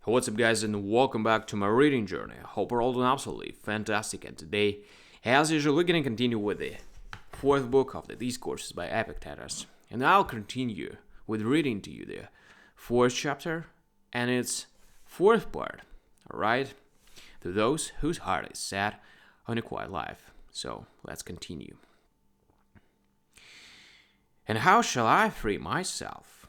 What's up, guys, and welcome back to my reading journey. I hope we're all doing absolutely fantastic. And today, as usual, we're going to continue with the fourth book of the Discourses by Epictetus. And I'll continue with reading to you the fourth chapter and its fourth part. Alright? To those whose heart is set on a quiet life. So, let's continue. And how shall I free myself?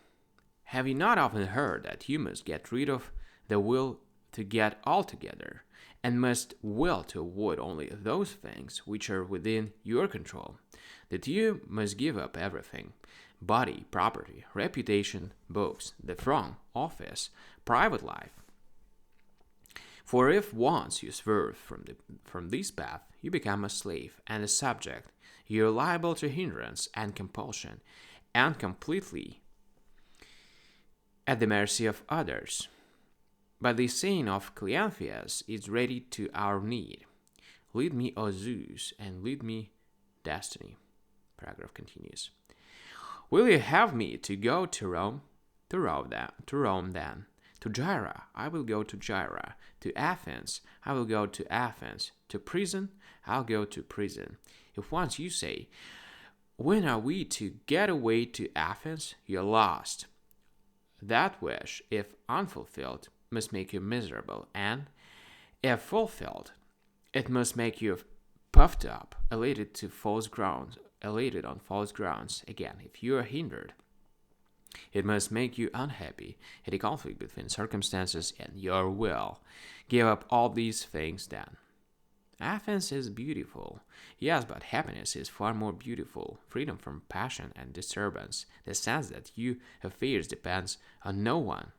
Have you not often heard that you must get rid of the will to get altogether, and must will to avoid only those things which are within your control, that you must give up everything, body, property, reputation, books, the throne, office, private life. For if once you swerve from this path, you become a slave and a subject. You are liable to hindrance and compulsion, and completely at the mercy of others. But the saying of Cleanthes is ready to our need. Lead me, O Zeus, and lead me, destiny. Paragraph continues. Will you have me to go to Rome? To Rome then. To Gyra, I will go to Gyra. To Athens, I will go to Athens. To prison, I'll go to prison. If once you say, when are we to get away to Athens? You're lost. That wish, if unfulfilled, must make you miserable, and, if fulfilled, it must make you puffed up, elated on false grounds. Again, if you are hindered, it must make you unhappy, at a conflict between circumstances and your will. Give up all these things then. Athens is beautiful, yes, but happiness is far more beautiful. Freedom from passion and disturbance, the sense that your affairs depends on no one.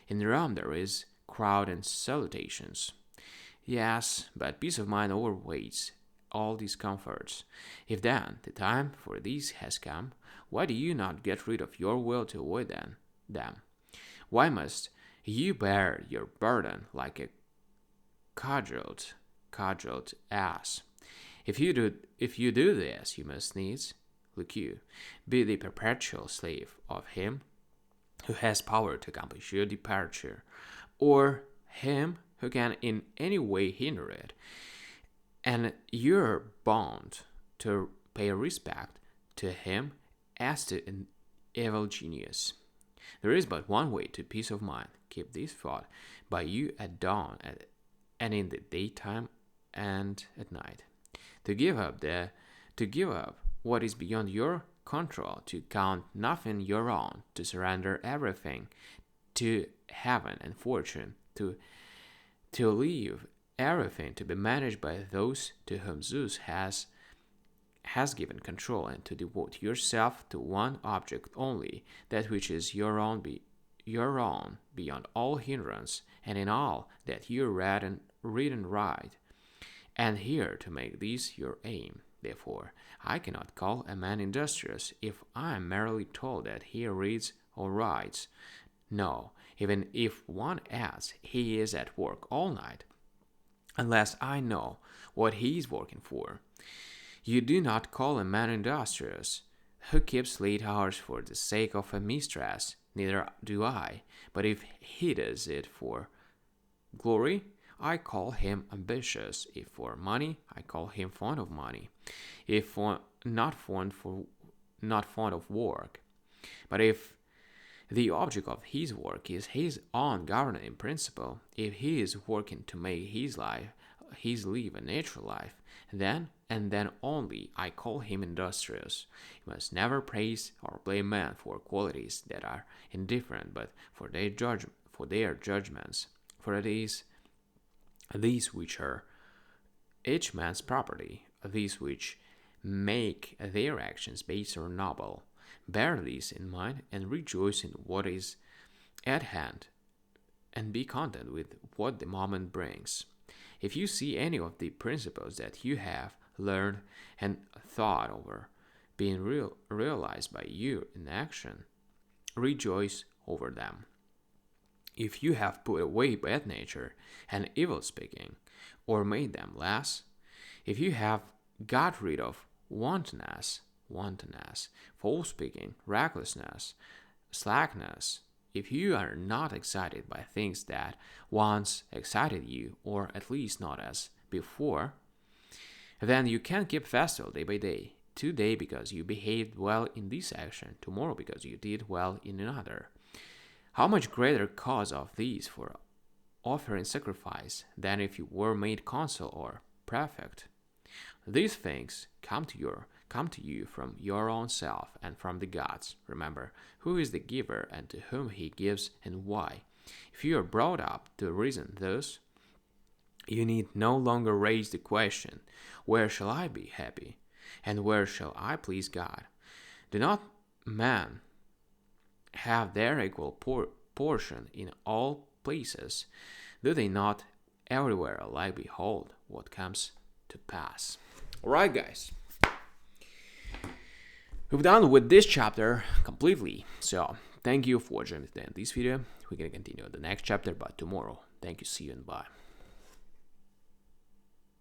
In Rome there is crowd and salutations. Yes, but peace of mind overweights all these comforts. If then the time for these has come, why do you not get rid of your will to avoid them? Why must you bear your burden like a cudgeled ass? If you do this, you must needs, look you, be the perpetual slave of him who has power to accomplish your departure, or him who can in any way hinder it, and you're bound to pay respect to him as to an evil genius. There is but one way to peace of mind. Keep this thought by you at dawn and in the daytime and at night. To give up what is beyond your control, to count nothing your own, to surrender everything to heaven and fortune, to leave everything to be managed by those to whom Zeus has given control, and to devote yourself to one object only, that which is your own beyond all hindrance, and in all that you read and write, and here to make this your aim. Therefore, I cannot call a man industrious if I am merely told that he reads or writes. No, even if one adds he is at work all night, unless I know what he is working for. You do not call a man industrious who keeps late hours for the sake of a mistress, neither do I. But if he does it for glory, I call him ambitious. If for money, I call him fond of money. If not fond of work. But if the object of his work is his own governing principle, if he is working to make his live a natural life, then and then only I call him industrious. You must never praise or blame men for qualities that are indifferent, but for their judgments. For it is these which are each man's property, these which make their actions base or noble. Bear these in mind and rejoice in what is at hand, and be content with what the moment brings. If you see any of the principles that you have learned and thought over being realized by you in action, rejoice over them. If you have put away bad nature and evil speaking, or made them less, if you have got rid of wantonness, false speaking, recklessness, slackness, if you are not excited by things that once excited you, or at least not as before, then you can keep festival day by day. Today because you behaved well in this action, tomorrow because you did well in another. How much greater cause of these for offering sacrifice than if you were made consul or prefect? These things come to you from your own self and from the gods. Remember, who is the giver and to whom he gives and why. If you are brought up to reason thus, you need no longer raise the question, where shall I be happy? And where shall I please God? Do not men have their equal portion in all places? Do they not everywhere alike behold what comes to pass? Alright, guys. We've done with this chapter completely. So, thank you for joining me today in this video. We're going to continue the next chapter, but tomorrow. Thank you, see you, and bye.